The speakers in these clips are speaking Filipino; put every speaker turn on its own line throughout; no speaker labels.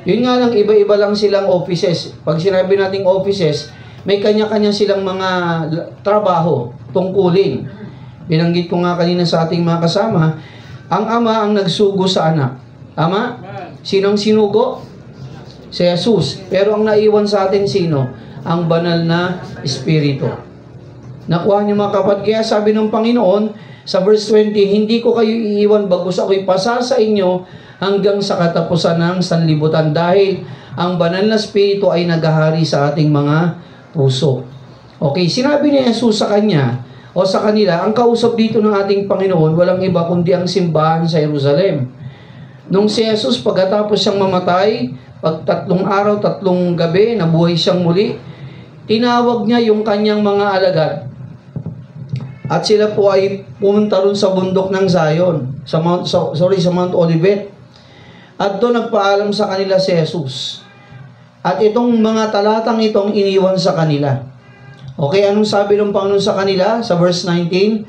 Yun nga lang, iba-iba lang silang offices. Pag sinabi nating offices, may kanya-kanya silang mga trabaho, tungkulin. Binanggit ko nga kanina sa ating mga kasama, ang ama ang nagsugo sa anak. Tama? Sinong sinugo? Si Jesus. Pero ang naiwan sa atin sino? Ang banal na Espiritu. Nakuha niyo mga kapatid. Kaya sabi ng Panginoon sa verse 20, hindi ko kayo iiwan bagkus ako'y pasa sa inyo hanggang sa katapusan ng sanlibutan, dahil ang banal na Espiritu ay naghahari sa ating mga puso. Okay, sinabi ni Jesus sa kanya o sa kanila, ang kausap dito ng ating Panginoon walang iba kundi ang simbahan sa Jerusalem. Nung si Jesus pagkatapos siyang mamatay, pag 3 araw, 3 gabi, nabuhay siyang muli, tinawag niya yung kanyang mga alagad. At sila po ay pumunta ron sa bundok ng Zion, sa Mount Olivet. At doon nagpaalam sa kanila si Jesus. At itong mga talatang itong iniwan sa kanila. Okay, anong sabi ng Panginoon sa kanila? Sa verse 19,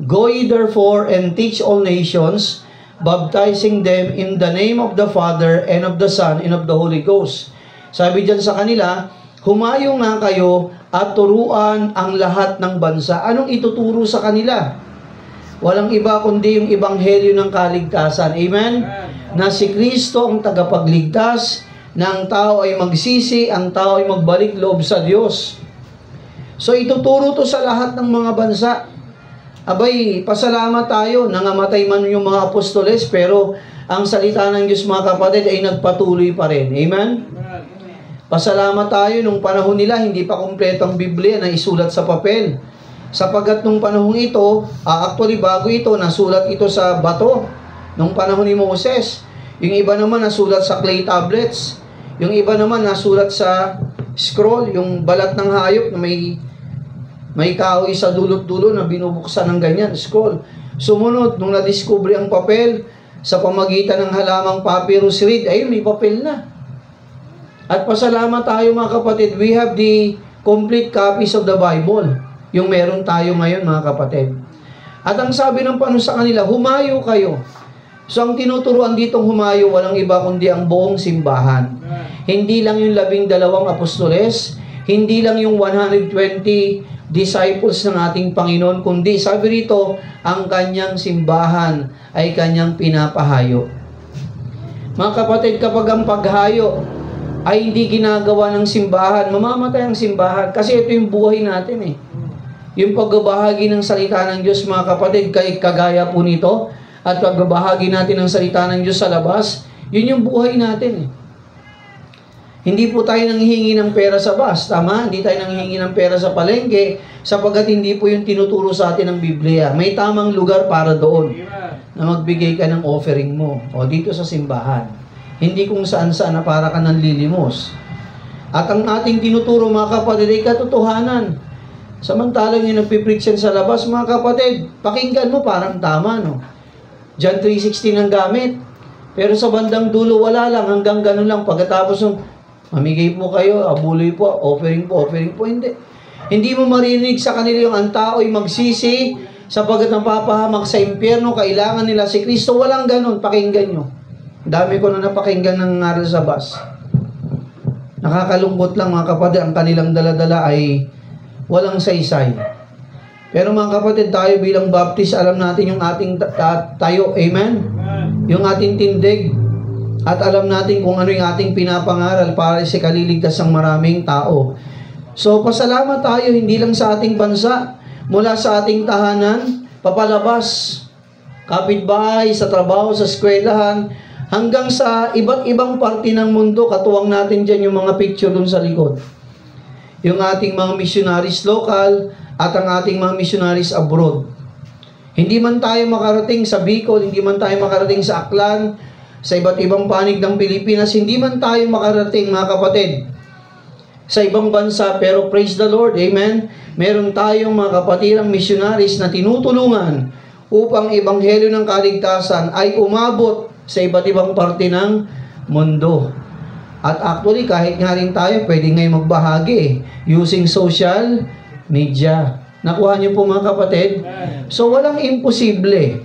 "Go ye therefore and teach all nations, baptizing them in the name of the Father and of the Son and of the Holy Ghost." Sabi diyan sa kanila, humayo nga kayo at turuan ang lahat ng bansa. Anong ituturo sa kanila? Walang iba kundi yung ebanghelyo ng kaligtasan. Amen? Na si Kristo ang tagapagligtas, na ang tao ay magsisi, ang tao ay magbalik loob sa Diyos. So ituturo to sa lahat ng mga bansa. Abay, pasalamat tayo, nangamatay man yung mga apostoles, pero ang salita ng Diyos mga kapatid ay nagpatuloy pa rin. Amen? Pasalamat tayo nung panahon nila, hindi pa kumpleto ang Biblia na isulat sa papel. Sapagat nung panahon ito, actually bago ito, nasulat ito sa bato. Nung panahon ni Moses, yung iba naman nasulat sa clay tablets. Yung iba naman nasulat sa scroll, yung balat ng hayop na may kahoy sa dulot-dulo na binubuksan ng ganyan, scroll. Sumunod, nung nadiskubre ang papel, sa pamagitan ng halamang papyrus reed, ayun, may papel na. At pasalamat tayo mga kapatid, we have the complete copies of the Bible. Yung meron tayo ngayon mga kapatid. At ang sabi ng Panginoon sa kanila, humayo kayo. So ang tinuturuan ditong humayo, walang iba kundi ang buong simbahan. Hindi lang yung 12 apostoles, hindi lang yung 120 disciples ng ating Panginoon, kundi sabi rito, ang kanyang simbahan ay kanyang pinapahayo. Mga kapatid, kapag ang paghayo ay hindi ginagawa ng simbahan, mamamatay ang simbahan. Kasi ito yung buhay natin eh. Yung pagbabahagi ng salita ng Diyos, mga kapatid, kagaya po nito, at pagbabahagi natin ng salita ng Diyos sa labas, yun yung buhay natin eh. Hindi po tayo nanghihingi ng pera sa bus, tama? Hindi tayo nanghihingi ng pera sa palengke, sapagkat hindi po yung tinuturo sa atin ng Biblia. May tamang lugar para doon, na magbigay ka ng offering mo, o dito sa simbahan. Hindi kung saan-saan na para ka nanlilimos. At ang ating tinuturo mga kapatid ay katotohanan. Samantalang yung nagpipreach yan sa labas, mga kapatid, pakinggan mo parang tama, no? John 3:16 ang gamit. Pero sa bandang dulo, wala lang, hanggang ganun lang. Pagkatapos ng mamigay po kayo, abuloy po, offering po, hindi. Hindi mo marinig sa kanila yung ang tao ay magsisi, sapagkat napapahamak sa impyerno, kailangan nila si Kristo. Walang ganun, pakinggan nyo. Dami ko na napakinggan ng ngaral sa bus. Nakakalungkot lang mga kapatid, ang kanilang daladala ay walang saysay. Pero mga kapatid, tayo bilang Baptist, alam natin yung ating tayo, amen? Yung ating tindig. At alam natin kung ano yung ating pinapangaral para sa kaliligtas ng maraming tao. So, pasalamat tayo, hindi lang sa ating bansa, mula sa ating tahanan, papalabas, kapitbahay, sa trabaho, sa eskwelahan, hanggang sa iba't ibang parte ng mundo. Katuwang natin dyan yung mga picture dun sa likod. Yung ating mga missionaries local at ang ating mga missionaries abroad. Hindi man tayo makarating sa Bicol, hindi man tayo makarating sa Aklan, sa iba't ibang panig ng Pilipinas, hindi man tayo makarating mga kapatid sa ibang bansa, pero praise the Lord, amen? Meron tayong mga kapatirang missionaries na tinutulungan upang ebanghelyo ng kaligtasan ay umabot sa iba't ibang parte ng mundo. At actually, kahit nga rin tayo, pwede ngayon magbahagi using social media. Nakuha niyo po mga kapatid? So, walang imposible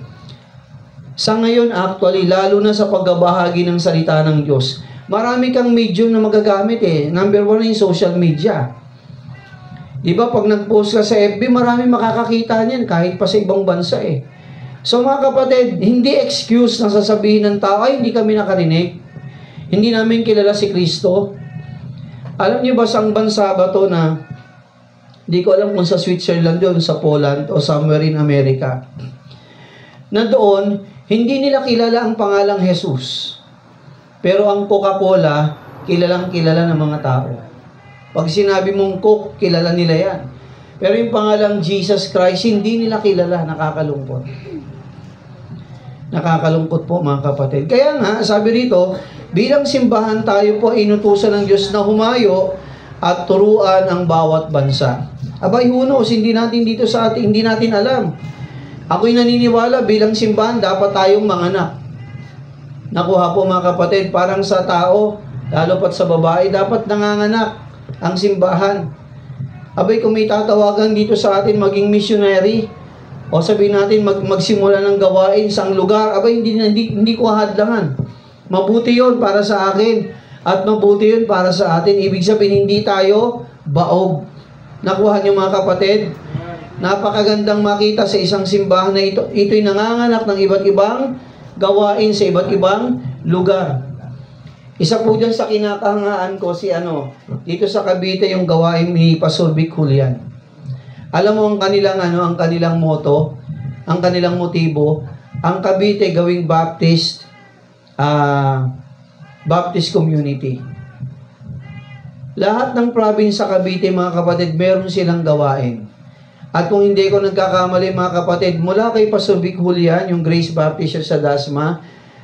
Sa ngayon, actually, lalo na sa pagbabahagi ng salita ng Diyos, marami kang medium na magagamit eh. Number 1 yung social media. Di ba, pag nag-post ka sa FB, marami makakakita niyan kahit pa sa ibang bansa eh. So mga kapatid, hindi excuse na sasabihin ng tao, ay hindi kami nakarinig. Hindi namin kilala si Kristo. Alam niyo ba sa bansa ba to na, hindi ko alam kung sa Switzerland yun, sa Poland, o somewhere in America, na doon, hindi nila kilala ang pangalang Jesus. Pero ang Coca-Cola, kilalang kilala ng mga tao. Pag sinabi mong Coke, kilala nila yan. Pero yung pangalang Jesus Christ, hindi nila kilala. Nakakalungkot. Nakakalungkot po mga kapatid. Kaya nga, sabi rito, bilang simbahan tayo po inutusan ng Diyos na humayo at turuan ang bawat bansa. Abay, who knows, hindi natin dito sa atin, hindi natin alam. Ako'y naniniwala bilang simbahan, dapat tayong manganak. Nakuha po mga kapatid, parang sa tao, lalo pat sa babae, dapat nanganganak ang simbahan. Abay, kung may tatawagan dito sa atin maging missionary, o sabihin natin magsimula ng gawain sa lugar, abay, hindi ko hadlangan. Mabuti yun para sa akin, at mabuti yun para sa atin. Ibig sabihin, hindi tayo baog. Nakuha niyo mga kapatid? Napakagandang makita sa isang simbahan na ito'y nanganganak ng iba't ibang gawain sa iba't ibang lugar. Isa po dyan sa kinakahangaan ko dito sa Cavite yung gawain ni Pastor Vic Julian. Alam mo ang kanilang motto, ang kanilang motibo, ang Cavite gawing Baptist community. Lahat ng province sa Cavite, mga kapatid, meron silang gawain. At kung hindi ko nagkakamali mga kapatid, mula kay Pastor Vic Julian, yung Grace Baptist Church sa Dasma,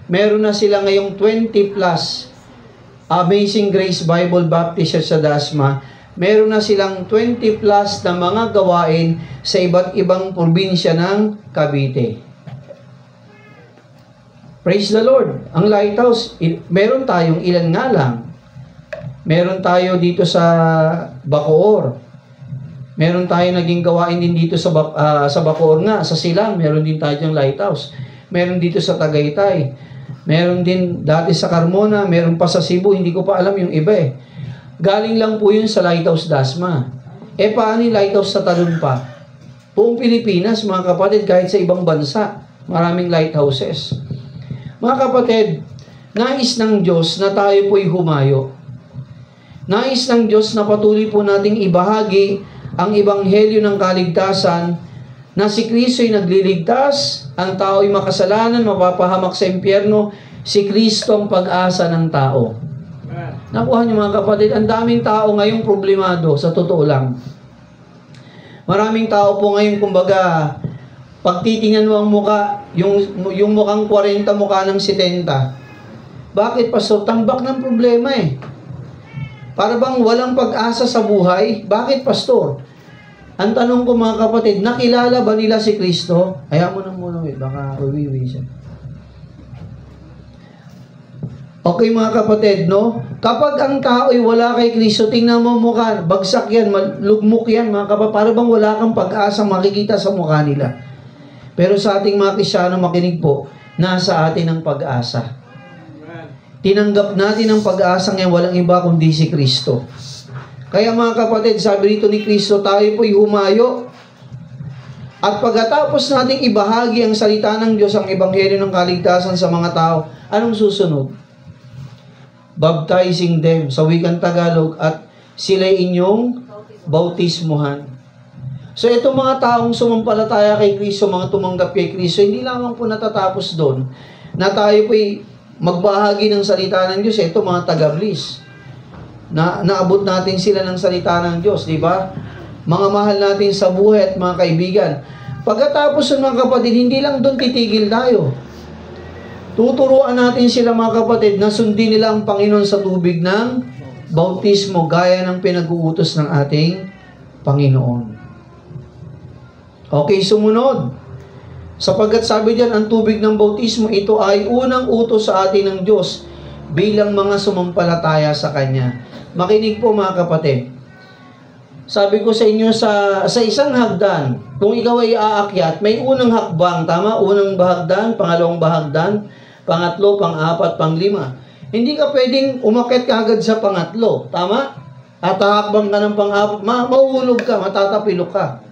meron na sila ngayong 20 plus Amazing Grace Bible Baptist Church sa Dasma. Meron na silang 20 plus na mga gawain sa iba't ibang probinsya ng Cavite. Praise the Lord. Ang Lighthouse, meron tayong ilan nga lang. Meron tayo dito sa Bacoor. Meron tayo naging gawain din dito sa Bacoor nga, sa Silang, meron din tayo yung Lighthouse. Meron dito sa Tagaytay. Meron din dati sa Carmona, meron pa sa Cebu, hindi ko pa alam yung iba eh. Galing lang po yun sa Lighthouse Dasma. Paano yung Lighthouse sa Talunpa? Buong Pilipinas, mga kapatid, kahit sa ibang bansa, maraming lighthouses. Mga kapatid, nais ng Diyos na tayo po'y humayo. Nais ng Diyos na patuloy po nating ibahagi ang ebanghelyo ng kaligtasan na si Kristo'y nagliligtas, ang tao'y makasalanan, mapapahamak sa impyerno, si Kristo ang pag-asa ng tao. Nakuha niyo mga kapatid, ang daming tao ngayong problemado, sa totoo lang. Maraming tao po ngayon, kumbaga, pag titingnan mo ang muka, yung mukhang 40, mukha ng 70. Bakit, Pastor? Tambak ng problema eh. Para bang walang pag-asa sa buhay? Bakit, Pastor? Ang tanong ko mga kapatid, nakilala ba nila si Kristo? Ayaw mo nang muna baka uwiwi siya. Okay mga kapatid, no? Kapag ang tao'y wala kay Kristo, tingnan mo mukha, bagsak yan, lugmok yan mga kapatid. Para bang wala kang pag-asa makikita sa mukha nila. Pero sa ating mga Kristiyano makinig po, nasa atin ang pag-asa. Tinanggap natin ang pag-asa ngayon, walang iba kundi si Kristo. Kaya mga kapatid, sabi rito ni Kristo, tayo po'y humayo. At pagkatapos nating ibahagi ang salita ng Diyos, ang ebanghelyo ng kaligtasan sa mga tao, anong susunod? Baptizing them sa wikang Tagalog at sila inyong bautismuhan. So itong mga taong sumampalataya kay Kristo, mga tumanggap kay Kristo, hindi lamang po natatapos doon na tayo po'y magbahagi ng salita ng Diyos. Ito mga taga-Bliss. Naabot natin sila ng salita ng Diyos, di ba? Mga mahal natin sa buhay at mga kaibigan. Pagkatapos ng mga kapatid, hindi lang doon titigil tayo. Tuturuan natin sila mga kapatid na sundin nila ang Panginoon sa tubig ng bautismo gaya ng pinag-uutos ng ating Panginoon. Okay, sumunod. Sapagkat sabi diyan, ang tubig ng bautismo, ito ay unang utos sa atin ng Diyos bilang mga sumampalataya sa Kanya. Makinig po mga kapatid. Sabi ko sa inyo, sa isang hagdan, kung ikaw ay aakyat, may unang hakbang, tama? Unang bahagdan, pangalawang bahagdan, pangatlo, pang-apat, pang-lima. Hindi ka pwedeng umakyat ka agad sa pangatlo, tama? At hakbang ka ng pang-apat, mauulog ka, matatapilok ka.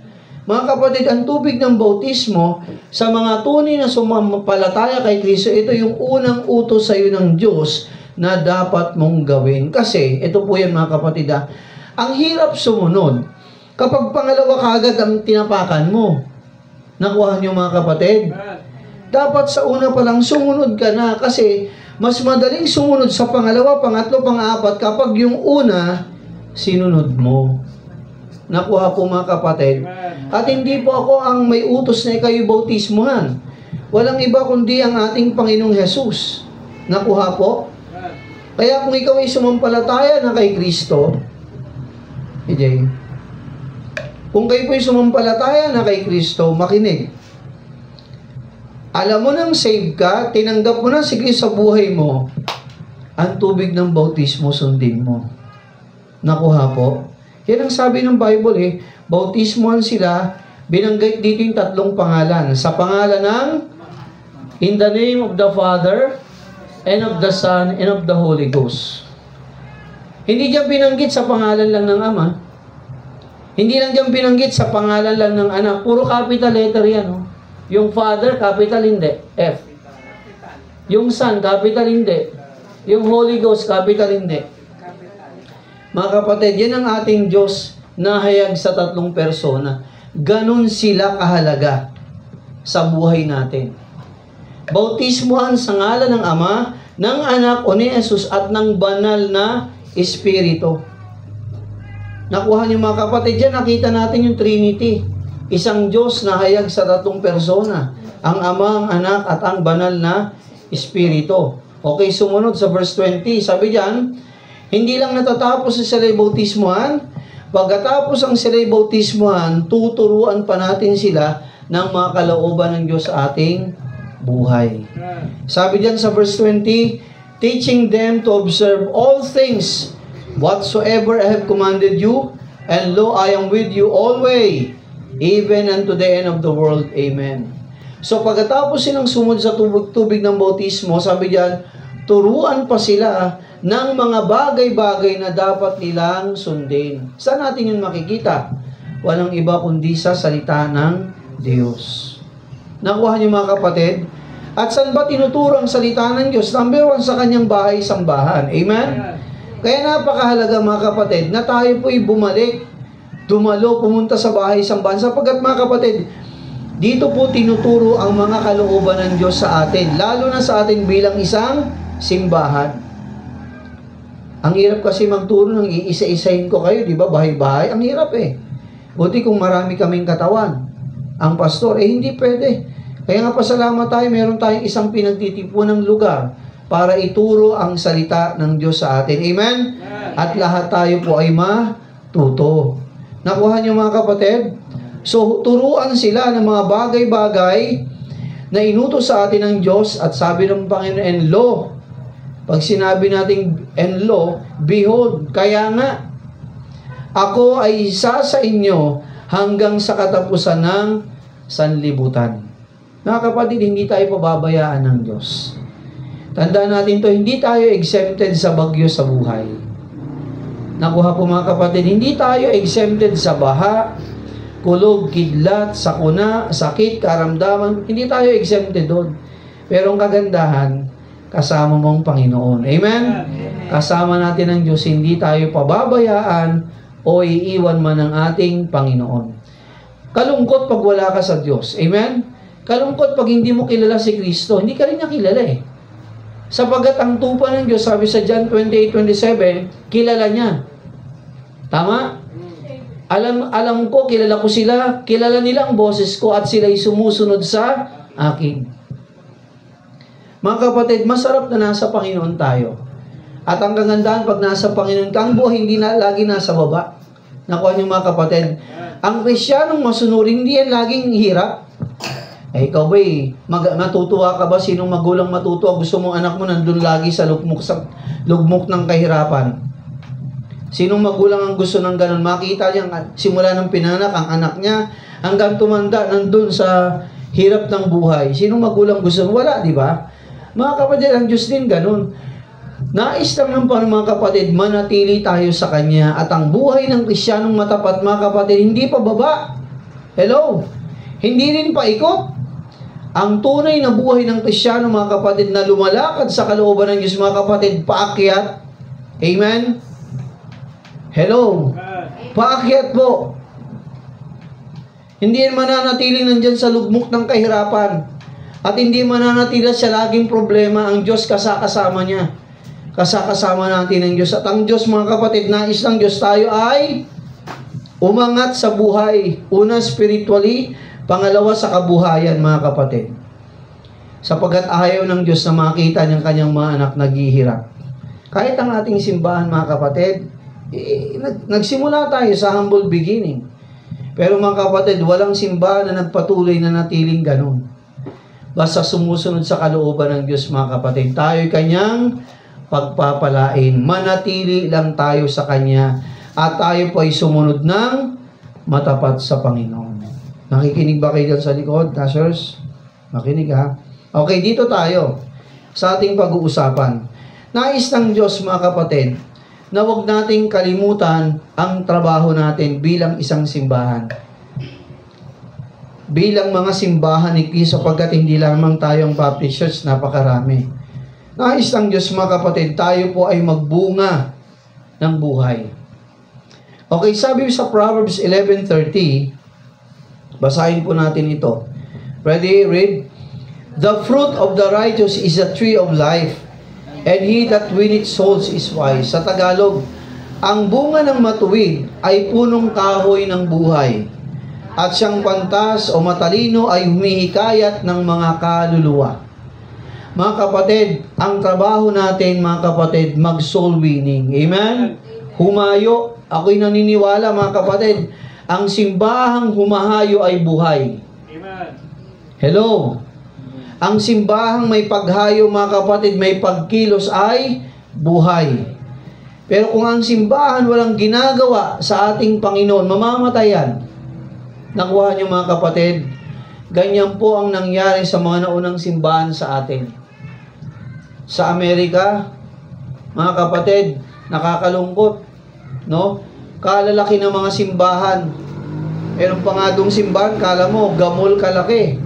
Mga kapatid, ang tubig ng bautismo, sa mga tunay na sumampalataya kay Kristo, ito yung unang utos sa iyo ng Diyos na dapat mong gawin. Kasi, ito po yan mga kapatid, ang hirap sumunod kapag pangalawa kaagad ang tinapakan mo. Nakuha niyo mga kapatid? Dapat sa una pa lang sumunod ka na kasi mas madaling sumunod sa pangalawa, pangatlo, pang-apat kapag yung una sinunod mo. Nakuha po mga kapatid. At hindi po ako ang may utos na ikaw bautismuhan. Walang iba kundi ang ating Panginoong Jesus. Nakuha po? Kaya kung ikaw ay sumampalataya na kay Kristo, kung kayo po'y sumampalataya na kay Kristo, makinig. Alam mo nang save ka, tinanggap mo na si Kristo sa buhay mo, ang tubig ng bautismo sundin mo. Nakuha po? Yan ang sabi ng Bible bautismohan sila, binanggit dito yung tatlong pangalan. Sa pangalan ng, in the name of the Father, and of the Son, and of the Holy Ghost. Hindi diyan binanggit sa pangalan lang ng Ama. Hindi lang diyan binanggit sa pangalan lang ng Anak. Puro capital letter yan. Yung Father, capital hindi. F. Yung Son, capital hindi. Yung Holy Ghost, capital hindi. Mga kapatid, yan ang ating Diyos na hayag sa tatlong persona. Ganon sila kahalaga sa buhay natin. Bautismuhan sa ngalan ng Ama, ng Anak o ni Jesus at ng banal na Espiritu. Nakuha niyo mga kapatid, dyan nakita natin yung Trinity. Isang Diyos na hayag sa tatlong persona. Ang Ama, ang Anak at ang banal na Espiritu. Okay, sumunod sa verse 20. Sabi dyan, hindi lang natatapos sa sila'y bautismuhan, pagkatapos ang sila'y bautismuhan, tuturuan pa natin sila ng mga kalooban ng Diyos sa ating buhay. Sabi diyan sa verse 20, teaching them to observe all things whatsoever I have commanded you, and lo, I am with you always, even unto the end of the world. Amen. So pagkatapos silang sumunod sa tubig ng bautismo, sabi diyan, turuan pa sila ng mga bagay-bagay na dapat nilang sundin. Saan natin yun makikita? Walang iba kundi sa salita ng Diyos. Nakuha niyo mga kapatid? At saan ba tinuturo ang salita ng Diyos? Number 1, sa kanyang bahay, sambahan. Amen? Kaya napakahalaga mga kapatid na tayo po'y bumalik, dumalo, pumunta sa bahay, sambahan. Sapagkat mga kapatid, dito po tinuturo ang mga kalooban ng Diyos sa atin. Lalo na sa atin bilang isang simbahan. Ang hirap kasi magturo ng iisa-isahin ko kayo, di ba? Bahay-bahay. Ang hirap Buti kung marami kaming katawan. Ang pastor, hindi pwede. Kaya nga pasalamat tayo, meron tayong isang pinagtitipunang lugar para ituro ang salita ng Diyos sa atin. Amen? At lahat tayo po ay matuto. Nakuha niyo mga kapatid? So, turuan sila ng mga bagay-bagay na inutos sa atin ng Diyos at sabi ng Panginoon, and lo, pag sinabi natin, and lo, behold, kaya nga, ako ay isa sa inyo hanggang sa katapusan ng sanlibutan. Mga kapatid, hindi tayo pababayaan ng Diyos. Tandaan natin to, hindi tayo exempted sa bagyo sa buhay. Nakuha po mga kapatid, hindi tayo exempted sa baha, kulog, kidlat, sakuna, sakit, karamdaman. Hindi tayo exempted doon. Pero ang kagandahan, kasama mong Panginoon. Amen? Kasama natin ang Diyos, hindi tayo pababayaan o iiwan man ng ating Panginoon. Kalungkot pag wala ka sa Diyos. Amen? Kalungkot pag hindi mo kilala si Kristo. Hindi ka rin niya kilala Sapagat ang tupa ng Diyos, sabi sa John 28:27, kilala niya. Tama? Alam ko, kilala ko sila, kilala nila ang boses ko at sila'y sumusunod sa akin. Mga kapatid, masarap na nasa Panginoon tayo. At ang kagandahan, pag nasa Panginoon ka, ang buhay hindi na lagi nasa baba. Nakuha niyo mga kapatid. Ang Kristiyanong masunurin, hindi yan laging hirap. Ikaw ba'y matutuwa ka ba? Sinong magulang matutuwa? Gusto mong anak mo nandun lagi sa lugmok ng kahirapan. Sinong magulang ang gusto ng ganun? Makita niya, simula ng pinanganak, ang anak niya, hanggang tumanda, nandun sa hirap ng buhay. Sinong magulang gusto? Wala, di ba? Mga kapatid, ang Diyos din ganun. Nais lang ng mga kapatid, manatili tayo sa Kanya. At ang buhay ng Kristiyanong matapat, mga kapatid, hindi pa baba. Hello? Hindi rin paikot. Ang tunay na buhay ng Kristiyano, mga kapatid, na lumalakad sa kalooban ng Diyos, mga kapatid, paakyat. Amen? Hello? Paakyat po. Hindi mananatiling nandyan sa lugmok ng kahirapan. At hindi mananatili sa laging problema. Ang Diyos kasama niya. Kasama natin ang Diyos. At ang Diyos, mga kapatid, nais ng Diyos tayo ay umangat sa buhay. Una, spiritually. Pangalawa, sa kabuhayan, mga kapatid. Sapagkat ayaw ng Diyos na makita niyang kanyang mga anak naghihirap. Kahit ang ating simbahan, mga kapatid, nagsimula tayo sa humble beginning. Pero mga kapatid, walang simbahan na nagpatuloy na natiling ganun. Basta sumusunod sa kalooban ng Diyos, mga kapatid. Tayo'y kanyang pagpapalain. Manatili lang tayo sa Kanya. At tayo po ay sumunod ng matapat sa Panginoon. Nakikinig ba kayo dyan sa likod, Dashers? Makinig ha. Okay, dito tayo sa ating pag-uusapan. Nais ng Diyos, mga kapatid, na huwag nating kalimutan ang trabaho natin bilang isang simbahan. Bilang mga simbahan ni Cristo, sapagkat hindi lamang tayo ang Baptist Church, napakarami. Nais ng Diyos, mga kapatid, tayo po ay magbunga ng buhay. Okay, sabi sa Proverbs 11:30, basahin po natin ito. Ready? Read. The fruit of the righteous is a tree of life, and he that winneth souls is wise. Sa Tagalog, ang bunga ng matuwid ay punong kahoy ng buhay, at siyang pantas o matalino ay humihikayat ng mga kaluluwa. Mga kapatid, ang trabaho natin, mga kapatid, mag-soul winning. Amen? Humayo. Ako'y naniniwala, mga kapatid, ang simbahang humahayo ay buhay.
Amen.
Hello? Ang simbahang may paghayo, mga kapatid, may pagkilos ay buhay. Pero kung ang simbahan walang ginagawa sa ating Panginoon, mamamatay yan. Nakuha niyo, mga kapatid, ganyan po ang nangyari sa mga naunang simbahan sa atin. Sa Amerika, mga kapatid, nakakalungkot, no? Kalalaki ng mga simbahan. Meron pa nga doong simbahan, kala mo, gamol kalaki.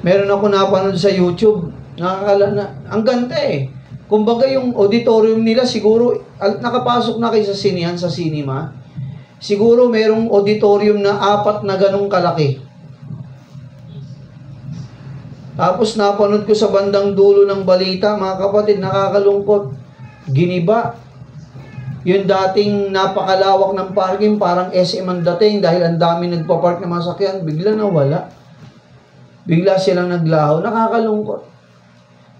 Meron ako napanood sa YouTube, ang ganda eh. Kumbaga yung auditorium nila, siguro, nakapasok na kayo sa sinihan, sa cinema, siguro merong auditorium na 4 na ganong kalaki. Tapos napanood ko sa bandang dulo ng balita, mga kapatid, nakakalungkot. Giniba. Yung dating napakalawak ng parking, parang SM ang dating dahil ang dami nagpa-park ng mga sakyan, bigla nawala. Bigla silang naglaho. Nakakalungkot.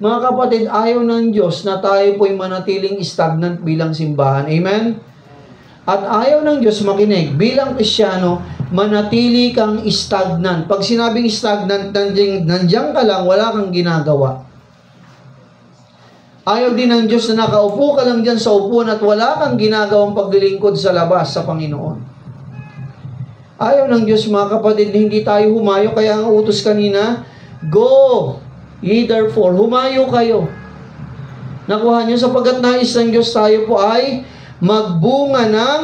Mga kapatid, ayaw ng Diyos na tayo po'y manatiling stagnant bilang simbahan. Amen? At ayaw ng Diyos, makinig, bilang Kristiyano, manatili kang stagnant. Pag sinabing stagnant, nandiyan ka lang, wala kang ginagawa. Ayaw din ng Diyos na nakaupo ka lang dyan sa upuan at wala kang ginagawang paglilingkod sa labas sa Panginoon. Ayaw ng Diyos, mga kapatid, hindi tayo humayo. Kaya ang utos kanina, go, ye therefore, humayo kayo. Nakuha niyo, sapagkat nais ng Diyos tayo po ay magbunga ng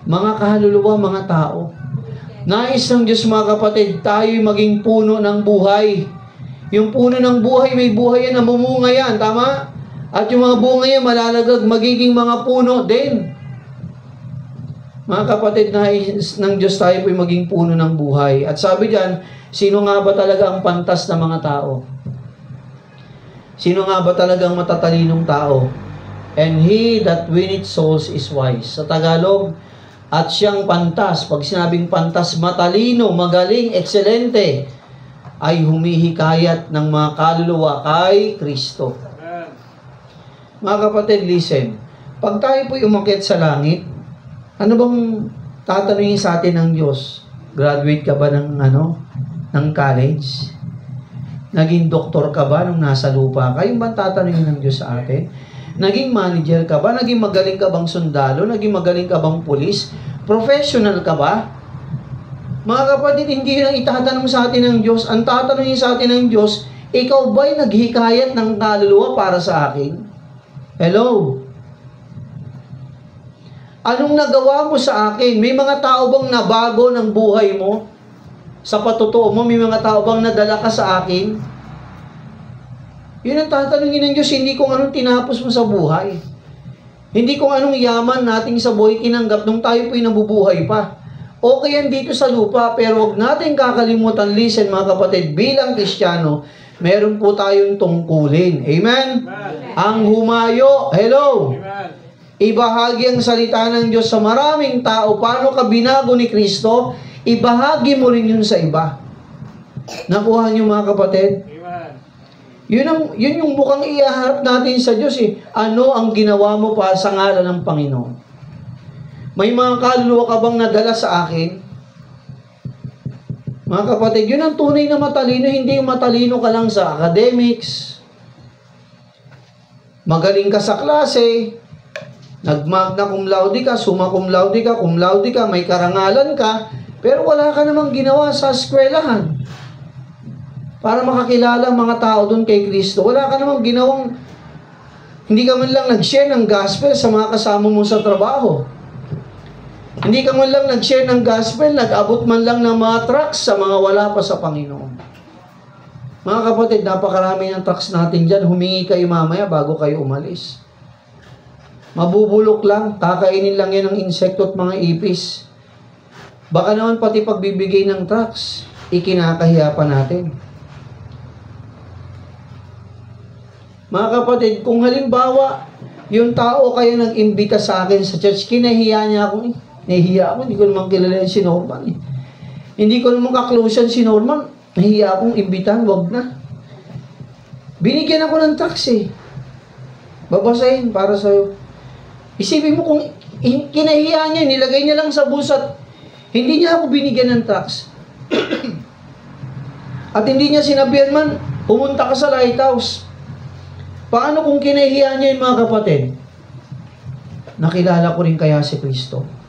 mga kaluluwa, mga tao. Nais ng Diyos, mga kapatid, tayo'y maging puno ng buhay. Yung puno ng buhay, may buhay yan, namumunga yan, tama? At yung mga bunga yan, malalagag, magiging mga puno din. Mga kapatid, nais ng Diyos tayo po'y maging puno ng buhay. At sabi diyan, sino nga ba talaga ang pantas na mga tao? Sino nga ba talagang matatalinong tao? And he that winneth souls is wise. Sa Tagalog, at siyang pantas. Pag sinabing pantas, matalino, magaling, ekselente, ay humihikayat ng mga kaluluwa kay Kristo. Mga kapatid, listen. Pag tayo po'y umakyat sa langit, ano bang tatanungin sa atin ng Diyos? Graduate ka ba ng college? Naging doktor ka ba nung nasa lupa ka? Yung ba tatanungin ng Diyos sa atin? Naging manager ka ba? Naging magaling ka bang sundalo? Naging magaling ka bang pulis? Professional ka ba? Mga kapatid, hindi yun ang itatanong sa atin ng Diyos. Ang tatanungin sa atin ng Diyos, ikaw ba'y naghikayat ng kaluluwa para sa akin? Hello? Anong nagawa mo sa akin? May mga tao bang nabago ng buhay mo? Sa patotoo mo, may mga tao bang nadala ka sa akin? Yun ang tatanungin ng Diyos, hindi kung anong tinapos mo sa buhay. Hindi kung anong yaman nating sa buhay tinanggap nung tayo po'y nabubuhay pa. Okay yan dito sa lupa, pero huwag natin kakalimutan, listen mga kapatid, bilang Kristiyano, meron po tayong tungkulin. Amen? Amen. Ang humayo, hello? Amen. Ibahagi ang salita ng Diyos sa maraming tao. Paano ka binago ni Kristo? Ibahagi mo rin yun sa iba. Nakuha niyo mga kapatid? Amen. Yun yung bukang ihaharap natin sa Diyos eh. Ano ang ginawa mo pa sa ngalan ng Panginoon? May mga kaluluwa ka bang nadala sa akin? Mga kapatid, yun ang tunay na matalino, hindi yung matalino ka lang sa academics. Magaling ka sa klase, nag-magna cum laude ka, summa cum laude ka, may karangalan ka, pero wala ka namang ginawa sa eskwelahan para makakilala ang mga tao doon kay Kristo. Wala ka namang ginawang, hindi ka man lang nag-share ng gospel sa mga kasama mo sa trabaho. Hindi ka man lang nag-share ng gospel, nag-abot man lang ng mga tracts sa mga wala pa sa Panginoon. Mga kapatid, napakarami ng tracts natin dyan. Humingi kayo mamaya bago kayo umalis. Mabubulok lang, kakainin lang yan ng insekto at mga ipis. Baka naman pati pagbibigay ng tracts, ikinakahiya pa natin. Mga kapatid, kung halimbawa, yung tao kayo nag-imbita sa akin sa church, kinahiya niya akong nahihiya ako, hindi ko naman kilala si Norman. Hindi ko naman kaklose si Norman. Nahihiya akong imbitan, wag na. Binigyan ako ng tracts eh. Babasahin para sa'yo. Isipin mo kung kinahiya niya, nilagay niya lang sa busat. Hindi niya ako binigyan ng tracts. At hindi niya sinabihan man, pumunta ka sa lighthouse. Paano kung kinahiya niya yung mga kapatid? Nakilala ko rin kaya si Kristo.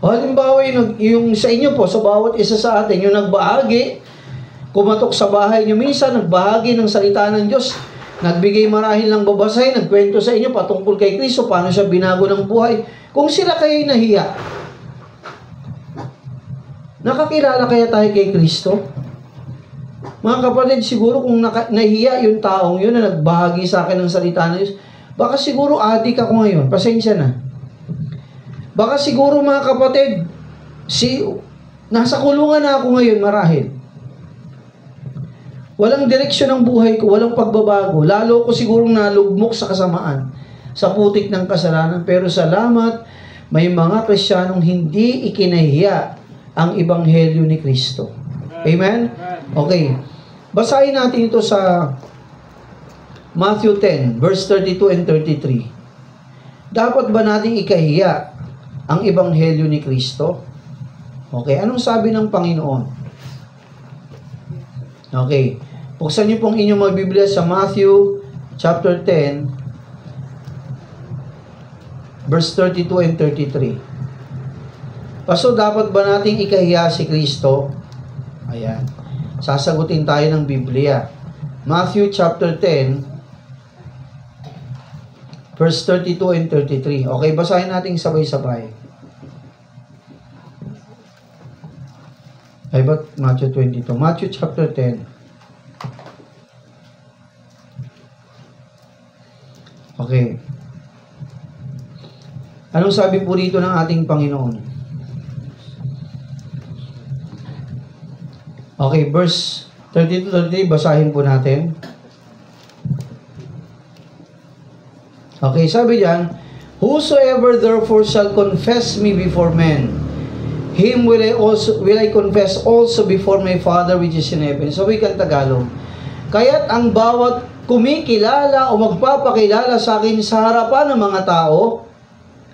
O halimbawa yung sa inyo po, sa bawat isa sa atin, yung nagbahagi, kumatok sa bahay nyo, minsan nagbahagi ng salita ng Diyos, nagbigay marahil ng babasahin, nagkwento sa inyo patungkol kay Kristo, paano siya binago ng buhay. Kung sila kayo'y nahiya, nakakilala kaya tayo kay Kristo? Mga kapatid, siguro kung nahiya yung taong yun na nagbahagi sa akin ng salita ng Diyos, baka siguro adik ako ngayon, pasensya na. Baka siguro mga kapatid, nasa kulungan na ako ngayon marahil. Walang direksyon ng buhay ko, walang pagbabago. Lalo ko sigurong nalugmok sa kasamaan, sa putik ng kasalanan. Pero salamat, may mga Kristiyanong hindi ikinahiya ang Ebanghelyo ni Kristo. Amen? Okay. Basahin natin ito sa Matthew 10, verse 32 and 33. Dapat ba nating ikahiya ang Ebanghelyo ni Kristo? Okay, anong sabi ng Panginoon? Okay, buksan niyo pong inyong mga Biblia sa Matthew chapter 10, verse 32 and 33. Paso, dapat ba nating ikahiya si Kristo? Ayan, sasagutin tayo ng Biblia. Matthew chapter 10, verse 32 and 33. Okay, basahin natin sabay-sabay. Ay, ba't Matthew 22? Matthew chapter 10. Okay. Anong sabi po rito ng ating Panginoon? Okay, verse 32-33, basahin po natin. Okay, sabi diyan, whosoever therefore shall confess me before men, him will I confess also before my Father which is in heaven. So, wikang Tagalog. Kaya't ang bawat kumikilala o magpapakilala sa akin sa harapan ng mga tao,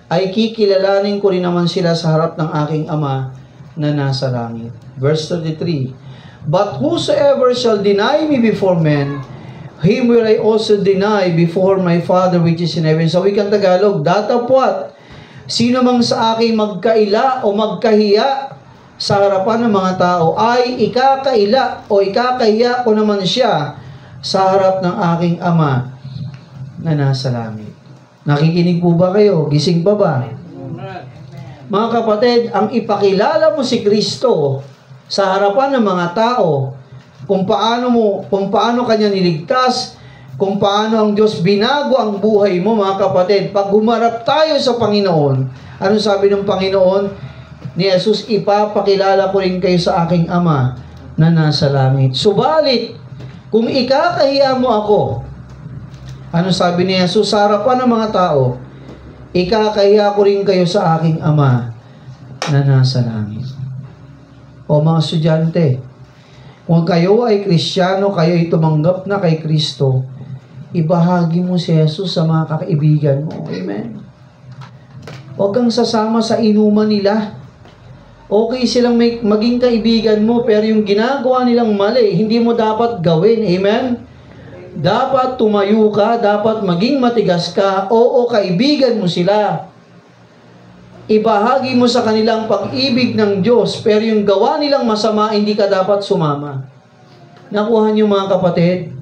ay kikilalanin ko rin naman sila sa harap ng aking Ama na nasa langit. Verse 33. But whosoever shall deny me before men, him will I also deny before my Father which is in heaven. Sa wikang Tagalog, datapwat, sino mang sa akin magkaila o magkahiya sa harapan ng mga tao, ay ikakaila o ikakahiya ko naman siya sa harap ng aking Ama na nasa langit. Nakikinig po ba kayo? Gising pa ba? Mga kapatid, ang ipakilala mo si Kristo sa harapan ng mga tao, kung paano kanya niligtas, kung paano ang Diyos binago ang buhay mo, mga kapatid. Pag humarap tayo sa Panginoon, ano sabi ng Panginoon ni Jesus? Ipapakilala ko rin kayo sa aking Ama na nasa langit. Subalit, kung ikakahiya mo ako, ano sabi ni Jesus? Sa harapan ng mga tao, ikakahiya ko rin kayo sa aking Ama na nasa langit. O mga estudyante, kung kayo ay Kristiyano, kayo ay tumanggap na kay Kristo, ibahagi mo si Jesus sa mga kaibigan mo. Amen. Huwag kang sasama sa inuman nila. Okay silang maging kaibigan mo, pero yung ginagawa nilang mali, hindi mo dapat gawin. Amen? Dapat tumayo ka, dapat maging matigas ka. Oo, kaibigan mo sila. Ibahagi mo sa kanilang pag-ibig ng Diyos, pero yung gawa nilang masama, hindi ka dapat sumama. Nakuha niyo mga kapatid?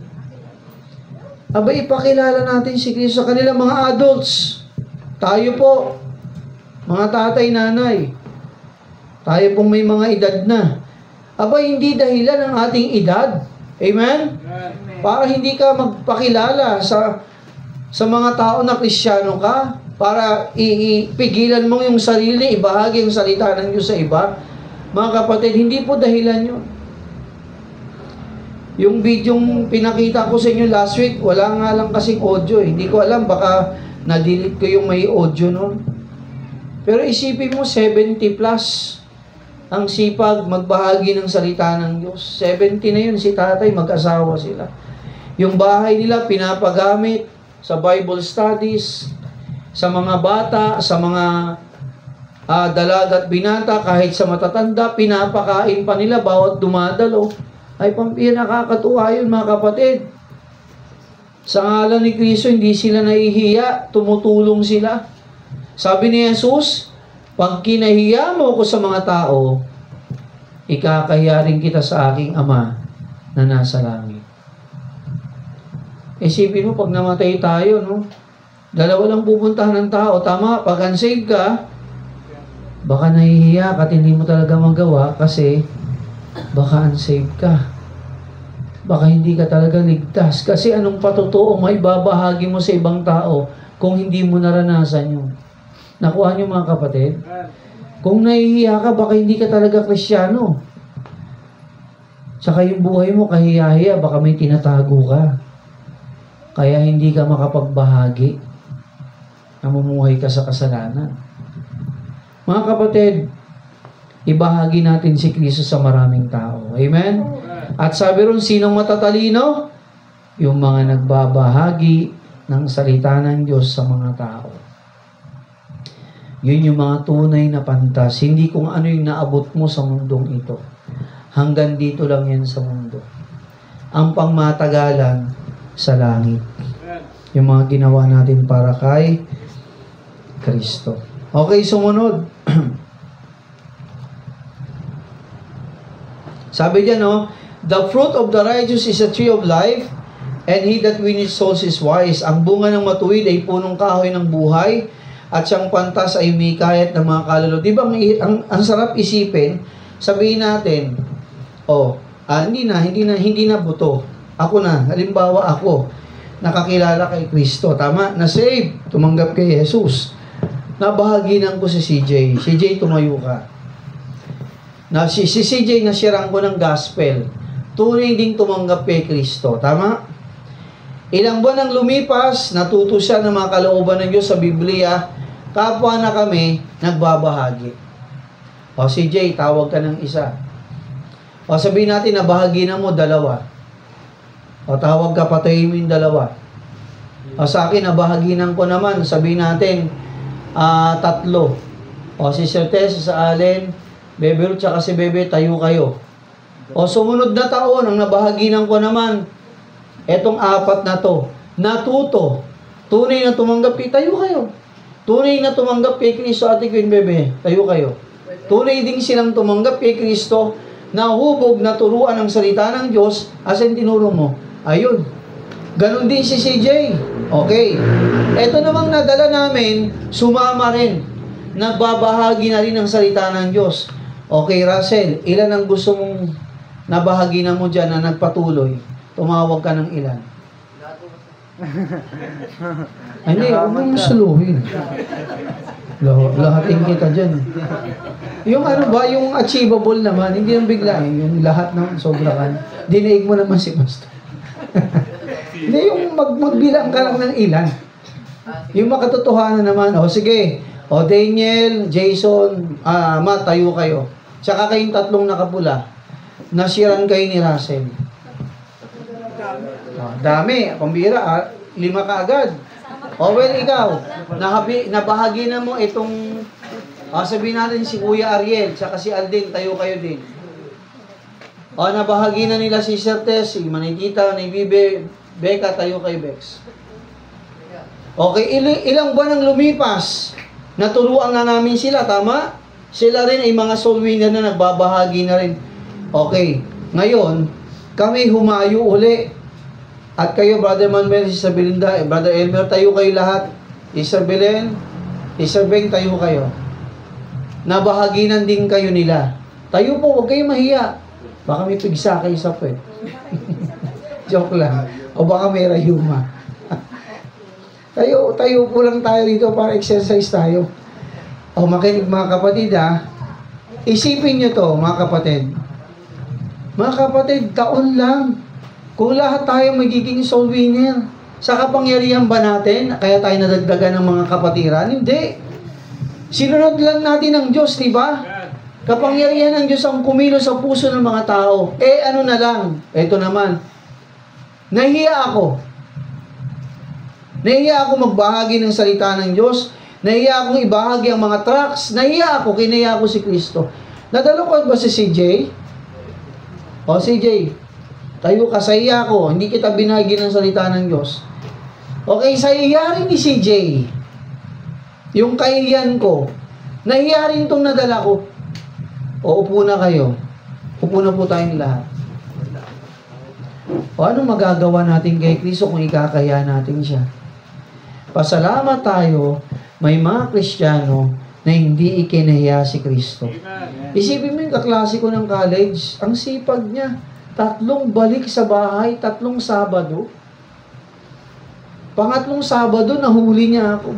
Aba, ipakilala natin si Kristo sa kanilang mga adults. Tayo po, mga tatay, nanay. Tayo pong may mga edad na. Aba, hindi dahilan ng ating edad. Amen? Para hindi ka magpakilala sa mga tao na Kristiyano ka, para ipigilan mo yung sarili, ibahagi yung salita ng Diyos sa iba. Mga kapatid, hindi po dahilan yun. Yung videong pinakita ko sa inyo last week, wala nga lang kasing audio. Hindi ko alam, baka na-delete ko yung may audio nun. Pero isipin mo, 70 plus ang sipag magbahagi ng salita ng Diyos. 70 na yun, si tatay, mag-asawa sila. Yung bahay nila, pinapagamit sa Bible studies, sa mga bata, sa mga dalaga at binata, kahit sa matatanda, pinapakain pa nila bawat dumadalo. Ay, nakakatuwa yun, mga kapatid. Sa ngalan ni Kristo, hindi sila nahihiya, tumutulong sila. Sabi ni Jesus, pag kinahiya mo ko sa mga tao, ikakahiya rin kita sa aking Ama na nasa langit. Isipin mo, pag namatay tayo, no? Dalawa lang pupuntahan ng tao. Tama, pag unsaved ka, baka nahihiya ka at hindi mo talaga magawa kasi baka unsaved ka. Baka hindi ka talaga ligtas. Kasi anong patotoo may babahagi mo sa ibang tao kung hindi mo naranasan yun? Nakuha niyo mga kapatid? Kung nahihiya ka, baka hindi ka talaga Kristiyano. Tsaka yung buhay mo kahiya-hiya, baka may tinatago ka. Kaya hindi ka makapagbahagi. Namumuhay ka sa kasalanan. Mga kapatid, ibahagi natin si Kristo sa maraming tao. Amen? At sabi ron, sinong matatalino? Yung mga nagbabahagi ng salita ng Diyos sa mga tao. Yun yung mga tunay na pantas. Hindi kung ano yung naabot mo sa mundong ito. Hanggang dito lang yan sa mundo. Ang pangmatagalan sa langit. Yung mga ginawa natin para kay Kristo. Okay, sumunod. Sabi diyan, no? The fruit of the righteous is a tree of life, and he that winneth souls is wise. Ang bunga ng matuwid ay punong kahoy ng buhay, at siyang pantas ay may kayat ng mga kaluluwa. Di ba, ang sarap isipin, sabihin natin, hindi na buto. Ako na, halimbawa ako, nakakilala kay Kristo, tama? Na-save, tumanggap kay Jesus. Nabahaginan ko si CJ. CJ, tumayo ka. Si CJ, nasirang ko ng gospel. Tunay ding tumanggap kay Kristo, tama? Ilang buwan ang lumipas, natuto siya ng mga kalooban ng Diyos sa Biblia, kapwa na kami nagbabahagi. O CJ, tawag ka ng isa. O sabihin natin, nabahaginan mo, dalawa. O tawag ka, patayin mo yung dalawa. O sa akin, nabahaginan ko naman, sabihin natin, 3. O si Sir Tess, sa Allen, Bebe Ruth, tsaka si Bebe, tayo kayo. O sumunod na taon, ang nabahaginan ko naman, etong 4 na to, natuto, tunay na tumanggap, tayo kayo. Tunay na tumanggap kay Kristo, Ate Queen Bebe, tayo kayo. Tunay din silang tumanggap kay Kristo, nahubog na turuan ng salita ng Diyos, asan tinuro mo? Ayun. Ganon din si CJ. Okay. Ito namang nadala namin, sumama rin. Nagbabahagi na rin ng salita ng Diyos. Okay, Russell, ilan ang gusto mong nabahagi na mo dyan na nagpatuloy? Tumawag ka ng ilan? Ay, hindi, huwag mong suluhin. Lahating kita dyan. Yung ano ba, yung achievable naman, hindi yung biglain, yung lahat ng sobra ka. Dinaig mo naman si Pastor. Hindi, yung magbilang ka lang ng ilan. Yung makatotohanan naman, o sige, o Daniel, Jason, Matt, tayo kayo. Tsaka kayong 3 nakapula. Nasiran kayo ni Russell. Dami, pambira, 5 ka agad. O well, ikaw, nabahagi na mo itong, sabihin natin si Kuya Ariel, tsaka si Alden, tayo kayo din. O nabahagi na nila si Sir Tess, si Manikita, ni Bibe, Becca, tayo kay Bex. Okay, ilang buwan ang lumipas, naturuan na namin sila, tama? Sila rin ay mga soul winner na nagbabahagi na rin. Okay, ngayon, kami humayo uli. At kayo, Brother Manuel, Sister Belinda, Brother Elmer, tayo kayo lahat. Sister Belen, Sister Beng, tayo kayo. Nabahaginan din kayo nila. Tayo po, huwag kayo mahiya. Baka may pigsa kayo sa puwet. Joke lang. O baka may rayuma. tayo po lang tayo dito para exercise tayo. O makinig mga kapatid Isipin nyo to mga kapatid. Mga kapatid, taon lang. Kung lahat tayo magiging soul winner, sa kapangyarihan ba natin, kaya tayo nadagdagan ng mga kapatiran? Hindi. Sinunod lang natin ang Diyos, di ba? Kapangyarihan ng Diyos ang kumilos sa puso ng mga tao. Ano na lang, ito naman, nahiya ako. Nahiya ako magbahagi ng salita ng Diyos. Nahiya akong ibahagi ang mga tracts. Nahiya ako, kinaya ako si Kristo. Nadalo ko ba si CJ? O CJ, tayo ka, sa iya ko, hindi kita binagi ng salita ng Diyos. Okay, sa iya rin ni CJ, yung kaiyan ko, nahiya rin itong nadala ko. O, upo na kayo. Upo na po tayong lahat. O, anong magagawa natin kay Kristo kung ikakaya natin siya? Pasalamat tayo, may mga Kristiyano na hindi ikinahiya si Kristo. Isipin mo yung kaklase ko ng college, ang sipag niya. 3 balik sa bahay, 3 Sabado. Pangatlong Sabado, nahuli niya ako.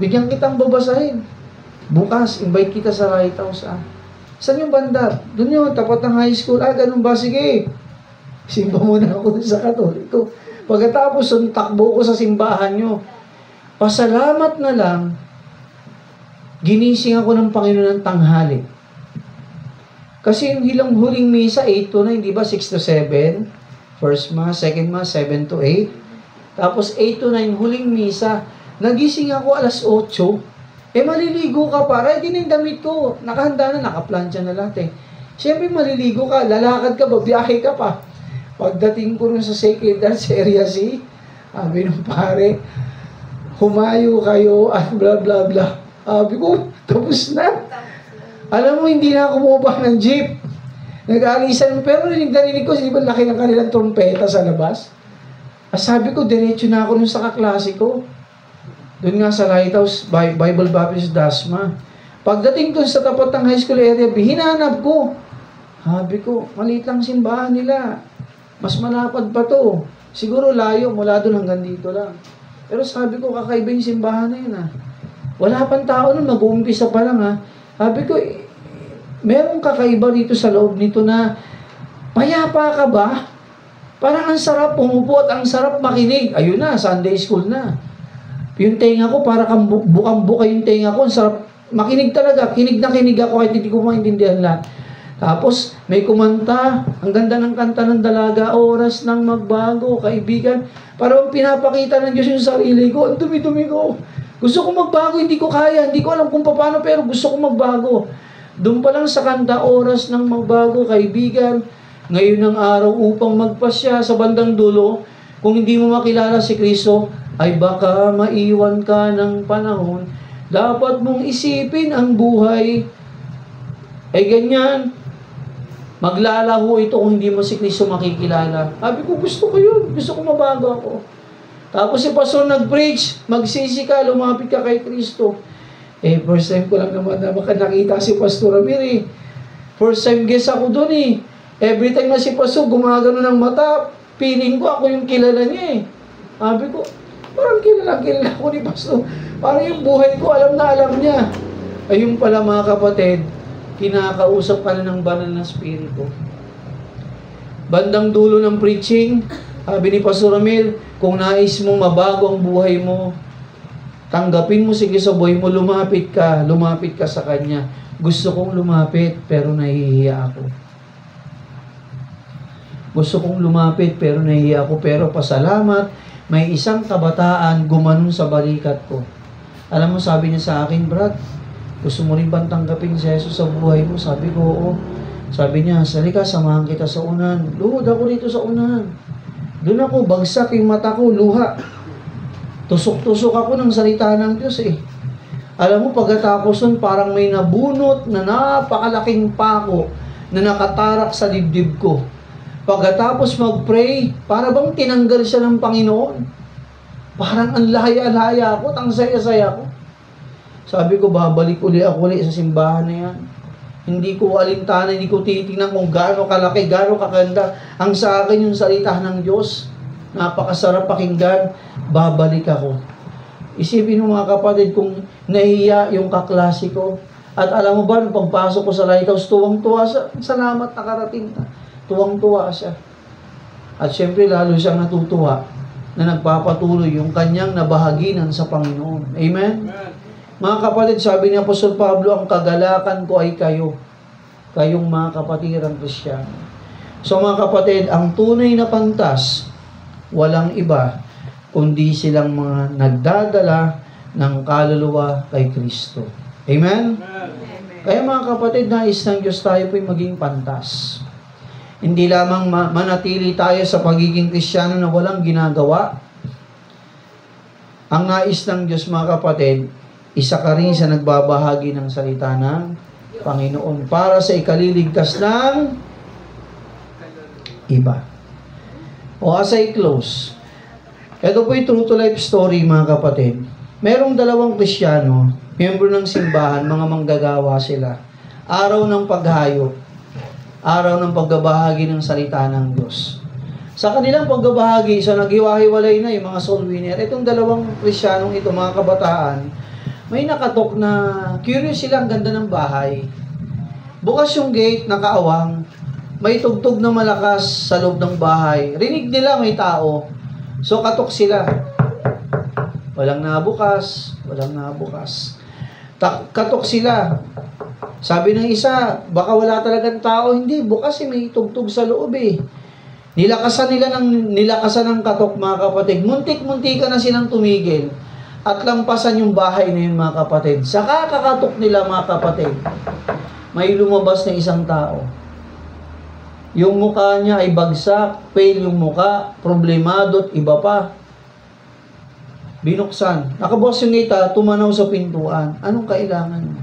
Bigyan kitang babasahin. Bukas, invite kita sa Lighthouse. Saan yung banda? Doon yun, tapat ng high school. Ganun ba? Sige. Simba muna ako sa Katoliko. Pagkatapos, takbo ko sa simbahan nyo. Pasalamat na lang, ginising ako ng Panginoon ng tanghali. Kasi yung hilang huling misa, 8 to 9, di ba? 6 to 7. First Mass, Second Mass, 7 to 8. Tapos 8 to 9, huling misa. Nagising ako alas 8. Maliligo ka pa. Ready na yung damit ko. Nakahanda na, nakaplansya na lahat Siyempre, maliligo ka. Lalakad ka, babiyahe ka pa. Pagdating ko rin sa Sacred Heart Area C, sabi ng pare, humayo kayo at blah blah blah. Sabi ko, tapos na. Alam mo, hindi na ako bumaba ng jeep. Nag-aalisan, pero narinig ko, di ba laki ng kanilang trompeta sa labas? Sabi ko, diretso na ako nun sa kaklase ko. Doon nga sa Lighthouse, Bible Baptist Dasma. Pagdating doon sa tapat ng high school area, hinanap ko. Sabi ko, maliit lang simbahan nila. Mas malapad pa to. Siguro layo, mula doon hanggang dito lang. Pero sabi ko, kakaiba yung simbahan na yun Wala pang tao nun, mag-uumpisa pa lang Sabi ko, merong kakaiba dito sa loob nito na payapa ka ba? Parang ang sarap pumupo at ang sarap makinig. Ayun na, Sunday school na. Yung tenga ko, para kang bukang-buka yung tenga ko. Ang sarap makinig talaga. Kinig na kinig ako kahit hindi ko maintindihan lahat. Tapos, may kumanta. Ang ganda ng kanta ng dalaga. Oras ng magbago, kaibigan. Parang pinapakita ng Diyos yung sarili ko. Ang dumi-dumi ko. Gusto ko magbago, hindi ko kaya. Hindi ko alam kung paano, pero gusto ko magbago. Doon pa lang sa kanta, oras ng magbago, kaibigan. Ngayon ang araw upang magpasya sa bandang dulo. Kung hindi mo makilala si Kristo, ay baka maiwan ka ng panahon. Dapat mong isipin ang buhay. Ay ganyan. Maglalaho ito kung hindi mo si Kristo makikilala. Sabi ko, gusto ko yun. Gusto ko mabago ako. Tapos si pastor nag-preach, magsisi ka, lumapit ka kay Kristo. First time ko lang naman na nakita si Pastor Ramir eh. First time guest ako doon eh. Every time na si Pastor gumagano ng mata, feeling ko ako yung kilala niya eh. Sabi ko, parang kilala ko ni Pastor. Parang yung buhay ko, alam na alam niya. Ayun pala mga kapatid, kinakausap ka na ng banal na spirito. Bandang dulo ng preaching, sabi ni Pastor Ramir, kung nais mong mabago ang buhay mo, tanggapin mo sige sa buhay mo, lumapit ka sa Kanya. Gusto kong lumapit, pero nahihiya ako. Gusto kong lumapit, pero nahihiya ako. Pero pasalamat, may isang kabataan gumanon sa balikat ko. Alam mo, sabi niya sa akin, Brad, gusto mo rin bang tanggapin si Jesus sa buhay mo? Sabi ko, oo. Sabi niya, salika, samahan kita sa unan. Luhod ako dito sa unan. Doon ako, bagsak yung mata ko, luha. Tusok-tusok ako ng salita ng Diyos eh. Alam mo, pagkatapos nun, parang may nabunot na napakalaking pako na nakatarak sa dibdib ko. Pagkatapos mag-pray, para bang tinanggal siya ng Panginoon. Parang ang laya-laya ako, ang saya-saya ko. Sabi ko, babalik ako sa simbahan na yan. Hindi ko alintana, hindi ko titignan kung gaano kalaki, gaano kakanda. Ang sa akin yung salita ng Diyos. Napakasarap pakinggan, babalik ako. Isipin mo mga kapatid, kung nahiya yung kaklase ko, at alam mo ba, nung pagpasok ko sa lighthouse, tuwang-tuwa siya. Salamat nakarating na. Tuwang-tuwa siya. At syempre, lalo siyang natutuwa na nagpapatuloy yung kanyang nabahaginan sa Panginoon. Amen? Mga kapatid, sabi ni Apostol Pablo, ang kagalakan ko ay kayo. Kayong mga kapatirang Kristiyano. So mga kapatid, ang tunay na pantas, walang iba, kundi silang mga nagdadala ng kaluluwa kay Kristo. Amen? Amen. Kaya mga kapatid, nais ng Diyos tayo po'y maging pantas. Hindi lamang manatili tayo sa pagiging Kristiyano na walang ginagawa. Ang nais ng Diyos mga kapatid, isa ka rin sa nagbabahagi ng salita ng Panginoon para sa ikaliligtas ng iba. O as I close, ito po yung true to life story mga kapatid. Merong dalawang Kristiyano, miyembro ng simbahan, mga manggagawa sila. Araw ng paghayop, araw ng pagbabahagi ng salita ng Diyos. Sa kanilang pagbabahagi, so naghiwa-hiwalay na yung mga soul winner. Itong dalawang Kristiyanong ito, mga kabataan, may nakatok na curious sila, ang ganda ng bahay. Bukas yung gate, nakaawang, may tugtog na malakas sa loob ng bahay. Rinig nila may tao. So katok sila. Walang nabukas, walang nabukas. Katok sila. Sabi ng isa, baka wala talagang tao. Hindi, bukas may tugtog sa loob eh. Nilakasan ng katok mga kapatid. Muntik-muntika na silang tumigil. At lampasan yung bahay na yun mga kapatid. Sa kakakatok nila mga kapatid, may lumabas na isang tao. Yung mukha niya ay bagsak, pale yung mukha, problemado at iba pa. Binuksan. Nakabukas yung gate, tumanaw sa pintuan. Anong kailangan mo?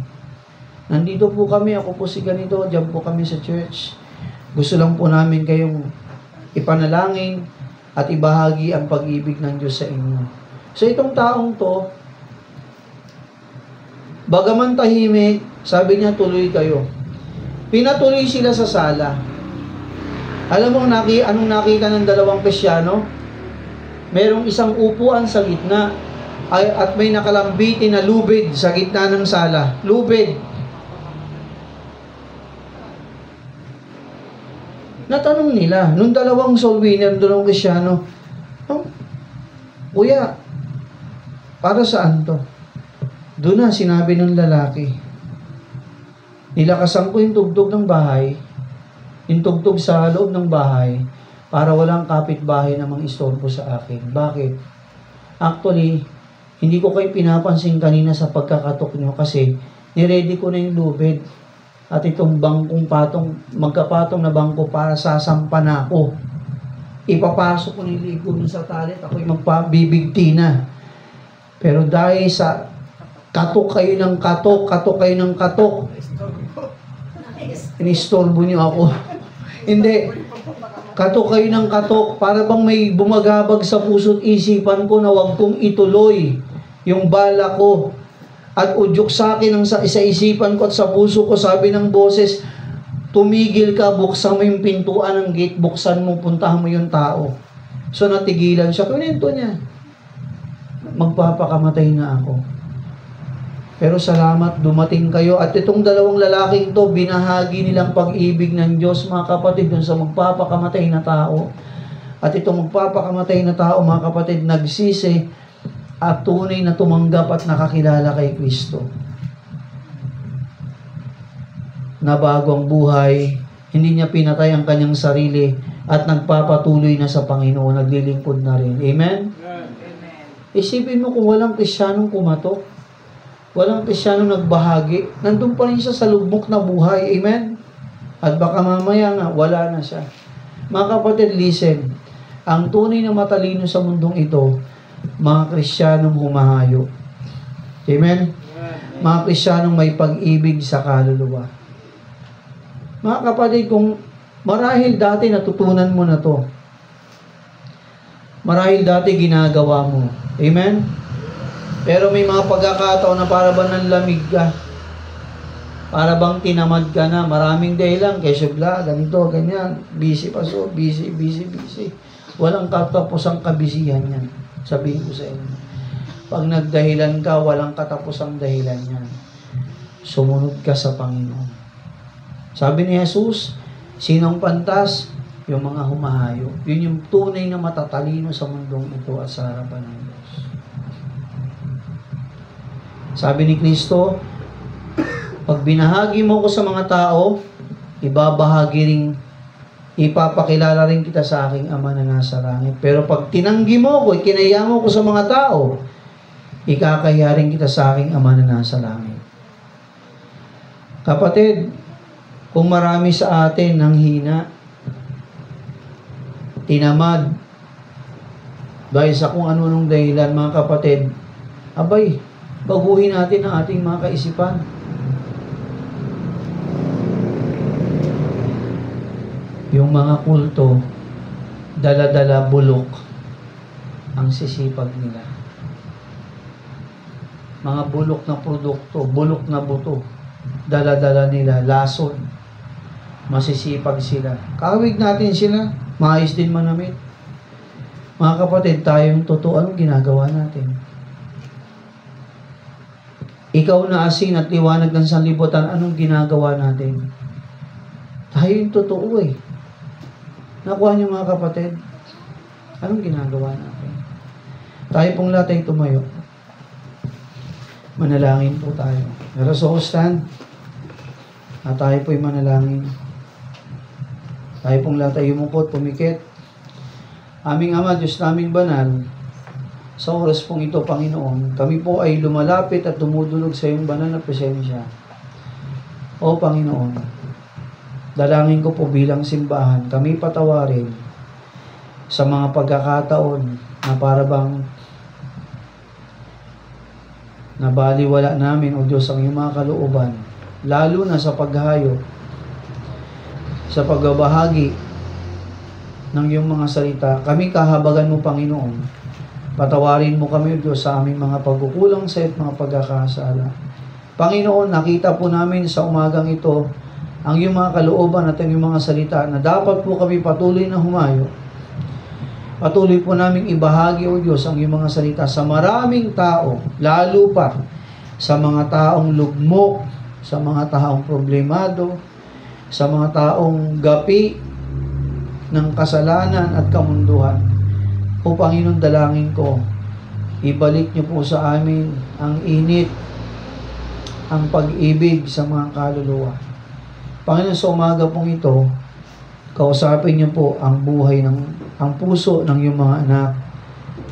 Nandito po kami, ako po si ganito, diyan po kami sa church. Gusto lang po namin kayong ipanalangin at ibahagi ang pag-ibig ng Diyos sa inyo. So itong taong to, bagaman tahimik, sabi niya tuloy kayo. Pinatuloy sila sa sala. Alam mo anong nakita ng dalawang Kristiyano? Merong isang upuan sa gitna at may nakalambitin na lubid sa gitna ng sala. Lubid. Natanong nila, nung dalawang soul winner, dalawang Kristiyano, Kuya, para saan to? Doon na sinabi ng lalaki. Nilakasan ko yung tugtog ng bahay, yung tugtog sa loob ng bahay, para walang kapitbahay na mang-istorbo sa akin. Bakit? Actually, hindi ko kayo pinapansin kanina sa pagkakatok nyo kasi niready ko na yung lubid. At itong bangkong patong, magkapatong na bangko para sasampa na ako. Ipapasok ko ng ligo dun sa talit, ako'y magpabibigti na. Pero dahil sa katok kayo ng katok, inistorbo niyo ako. Hindi. Katok kayo ng katok, para bang may bumagabag sa puso't isipan ko na wag kong ituloy yung bala ko. At udyok sa akin ang sa isipan ko at sa puso ko, sabi ng boses, tumigil ka, buksan mo yung pintuan ng gate, buksan mo, puntahan mo yung tao. So natigilan siya, kunento niya. Magpapakamatay na ako. Pero salamat, dumating kayo. At itong dalawang lalaking to, binahagi nilang pag-ibig ng Diyos, mga kapatid, dun sa magpapakamatay na tao. At itong magpapakamatay na tao, mga kapatid, nagsisi at tunay na tumanggap at nakakilala kay Kristo. Nabago ang buhay, hindi niya pinatay ang kanyang sarili at nagpapatuloy na sa Panginoon, naglilingkod na rin. Amen? Isipin mo kung walang Kristiyanong kumatok, walang Kristiyanong nagbahagi, nandun pa rin siya sa lugmok na buhay. Amen? At baka mamaya nga, wala na siya. Mga kapatid, listen, ang tunay na matalino sa mundong ito, mga Kristiyanong humahayo. Amen? Mga Kristiyanong may pag-ibig sa kaluluwa. Mga kapatid, kung marahil dati natutunan mo na to, marahil dati ginagawa mo. Amen? Pero may mga pagkakataon na para bang nanlamig ka, para bang tinamad ka na, maraming dahilan, kesyo ganito, ganyan, busy pa so, busy. Walang katapusang kabisihan yan. Sabihin ko sa inyo. Pag nagdahilan ka, walang katapusang dahilan yan. Sumunod ka sa Panginoon. Sabi ni Jesus, sinong pantas? Yung mga humahayo. Yun yung tunay na matatalino sa mundong ito at sa harapan ng Diyos. Sabi ni Kristo, pag binahagi mo ko sa mga tao, ibabahagi rin, ipapakilala rin kita sa aking Ama na nasa langit. Pero pag tinanggi mo ko, ikinaya mo ko sa mga tao, ikakaya rin kita sa aking Ama na nasa langit. Kapatid, kung marami sa atin ng hina, tinamad, dahil sa kung ano-anong dahilan, mga kapatid, abay, baguhin natin ang ating mga kaisipan. Yung mga kulto, dala-dala bulok ang sisipag nila. Mga bulok na produkto, bulok na buto, dala-dala nila, lason, masisipag sila. Kawig natin sila, maayos din manamit. Mga kapatid, tayong totoo, anong ginagawa natin? Ikaw na asin at liwanag ng sanlibutan, anong ginagawa natin? Tayo yung totoo eh. Nakuha niyo mga kapatid, anong ginagawa natin? Tayo pong lahat ay tumayo. Manalangin po tayo. Pero so stand, at tayo po'y manalangin. Tayo pong lahat ay umukot, pumikit. Aming Ama, Diyos naming banal, sa oras pong ito, Panginoon, kami po ay lumalapit at dumudulog sa iyong banal na presensya. O Panginoon, dalangin ko po bilang simbahan, kami patawarin sa mga pagkakataon na para bang nabaliwala namin, O Diyos, ang iyong mga kalooban, lalo na sa paghahayo, sa pagbabahagi ng iyong mga salita. Kami kahabagan mo, Panginoon. Patawarin mo kami, O Diyos, sa aming mga pagkukulang sa at mga pagkakasala. Panginoon, nakita po namin sa umagang ito ang iyong mga kalooban at ang iyong mga salita na dapat po kami patuloy na humayo. Patuloy po namin ibahagi, O Diyos, ang iyong mga salita sa maraming tao, lalo pa sa mga taong lugmok, sa mga taong problemado, sa mga taong gapi ng kasalanan at kamunduhan. O Panginoon, dalangin ko, ibalik niyo po sa amin ang init, ang pag-ibig sa mga kaluluwa. Panginoon, sa umaga pong ito, kausapin niyo po ang buhay ang puso ng iyong mga anak.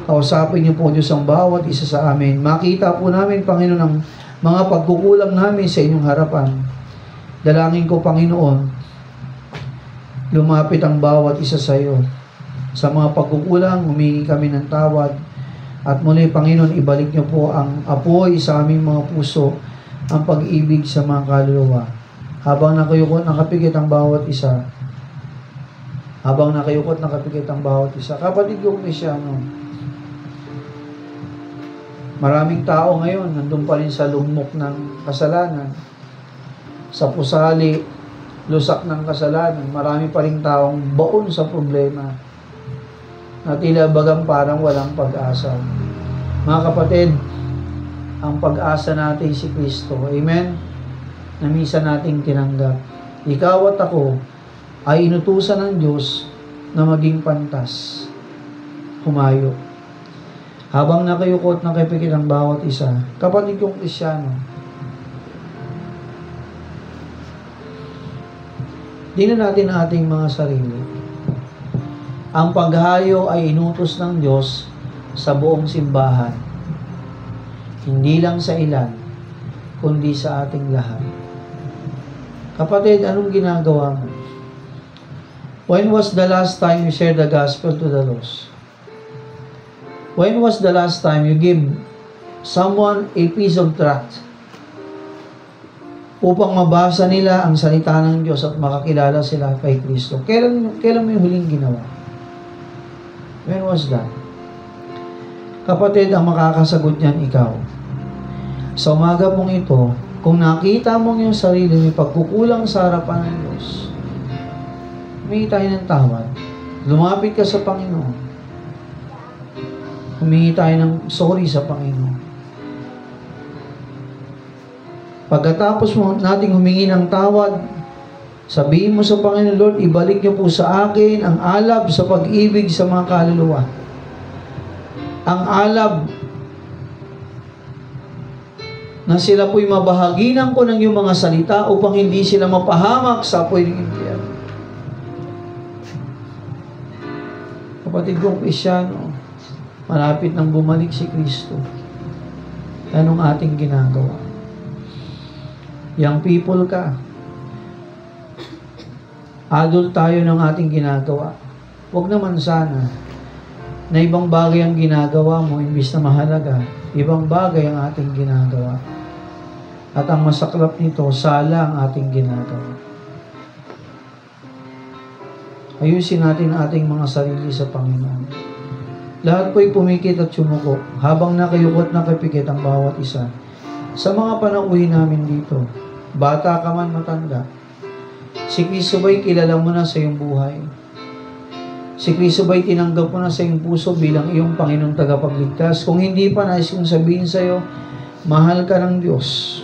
Kausapin niyo po, Diyos, ang bawat isa sa amin. Makita po namin, Panginoon, ang mga pagkukulang namin sa inyong harapan. Dalangin ko, Panginoon, lumapit ang bawat isa sa iyo. Sa mga pagkukulang, humingi kami ng tawad. At muli, Panginoon, ibalik niyo po ang apoy sa aming mga puso, ang pag-ibig sa mga kaluluwa. Habang nakayukot, nakapikit ang bawat isa. Kapatid kong Kristyano, maraming tao ngayon, nandun pa rin sa lugmok ng kasalanan, sa pusali, lusak ng kasalanan. Marami pa rin taong baon sa problema, na tila bagang parang walang pag-asa. Mga kapatid, ang pag-asa natin si Kristo. Amen? Na minsan nating tinanggap. Ikaw at ako ay inutusan ng Diyos na maging pantas. Humayo. Habang nakayukot, nakipikit ang bawat isa. Kapatid kong Kristyano, dinan natin ang ating mga sarili. Ang paghayo ay inutos ng Diyos sa buong simbahan. Hindi lang sa ilan, kundi sa ating lahat. Kapatid, anong ginagawa mo? When was the last time you shared the gospel to the lost? When was the last time you give someone a piece of tract upang mabasa nila ang salita ng Diyos at makakilala sila kay Kristo? Kailan mo yung huling ginawa? When was that? Kapatid, ang makakasagot niyan ikaw. Sa umaga mong ito, kung nakita mong yung sarili may pagkukulang sa harapan ng Diyos, humingi tayo ng tawad. Lumapit ka sa Panginoon. Humingi tayo ng sorry sa Panginoon. Pagkatapos mo nating humingi ng tawad, sabihin mo sa Panginoon, Lord, ibalik niyo po sa akin ang alab sa pag-ibig sa mga kaluluwa. Ang alab na sila po'y mabahaginan ko ng iyong mga salita upang hindi sila mapahamak sa apoy ng impyerno. Kapatid kong Kristyano, malapit nang bumalik si Kristo. Anong ating ginagawa? Young people ka. Adult tayo ng ating ginagawa. Huwag naman sana na ibang bagay ang ginagawa mo, imbis na mahalaga, ibang bagay ang ating ginagawa. At ang masaklap nito, sala ang ating ginagawa. Ayusin natin ang ating mga sarili sa Panginoon. Lahat po'y pumikit at sumuko, habang nakayukot nakapikit ang bawat isa. Sa mga panauhin namin dito, bata ka man matanda, si Kristo ba'y kilala mo na sa iyong buhay? Si Kristo ba'y tinanggap mo na sa iyong puso bilang iyong Panginoong tagapagligtas? Kung hindi pa, nais kong sabihin sa iyo, mahal ka ng Diyos.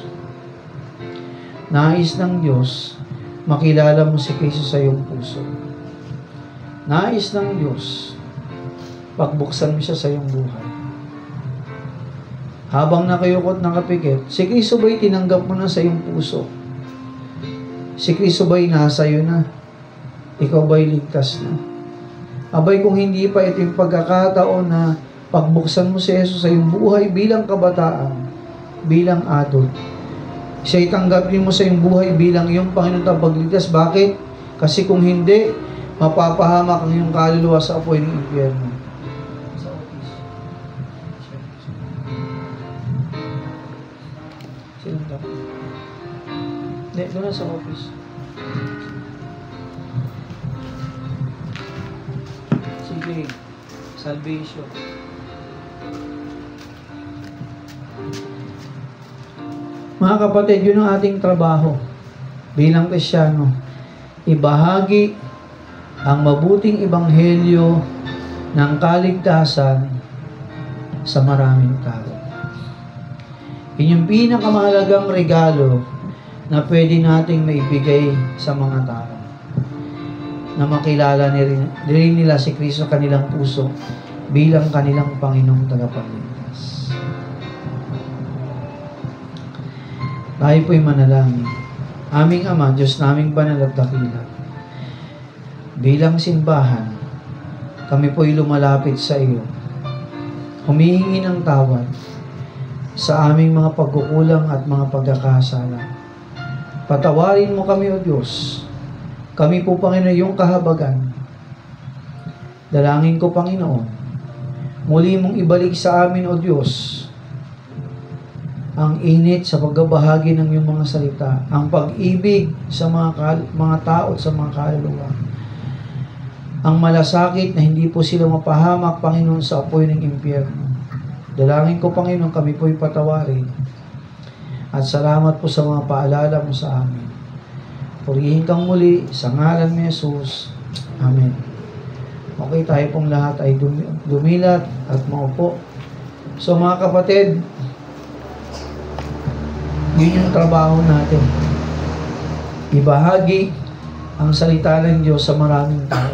Nais ng Diyos, makilala mo si Kristo sa iyong puso. Nais ng Diyos, pagbuksan mo siya sa iyong buhay. Habang nakayukot nakapikit, si Kristo ba'y tinanggap mo na sa iyong puso? Si Kristo ba'y nasa iyo na? Ikaw ba'y ligtas na? Abay, kung hindi pa, ito yung pagkakataon na pagbuksan mo si Jesus sa iyong buhay bilang kabataan, bilang adult. Siya'y tanggapin mo sa iyong buhay bilang iyong Panginoon tagapagligtas. Bakit? Kasi kung hindi, mapapahamak ang iyong kaluluwa sa apoy ng impyerno. Sa office. Sinong dapat? Hindi, doon na sa office. Sige, salvation. Mga kapatid, yun ang ating trabaho bilang Kristyano. Ibahagi ang mabuting ebanghelyo ng kaligtasan sa maraming tao. Yun yung pinakamahalagang regalo na pwede nating maibigay sa mga tao. Na makilala rin nila si Kristo sa kanilang puso bilang kanilang Panginoong tagapagligtas. Tayo po'y manalangin. Aming Ama, Diyos naming banal at dakila, bilang simbahan, kami po'y lumalapit sa iyo. Humihingi ng tawad sa aming mga pagkukulang at mga pagkakasala. Patawarin mo kami, O Diyos. Kami po, Panginoon, iyong kahabagan. Dalangin ko, Panginoon, muli mong ibalik sa amin, O Diyos, ang init sa pagbabahagi ng iyong mga salita, ang pag-ibig sa mga tao at sa mga kaluluwa, ang malasakit na hindi po sila mapahamak, Panginoon, sa apoy ng impyerno. Dalangin ko, Panginoon, kami po'y patawarin. At salamat po sa mga paalala mo sa amin. Purihin kang muli sa ngalan ni Jesus. Amen. Okay, tayo pong lahat ay dumilat at maupo. So mga kapatid, yun yung trabaho natin. Ibahagi ang salita ng Diyos sa maraming tao.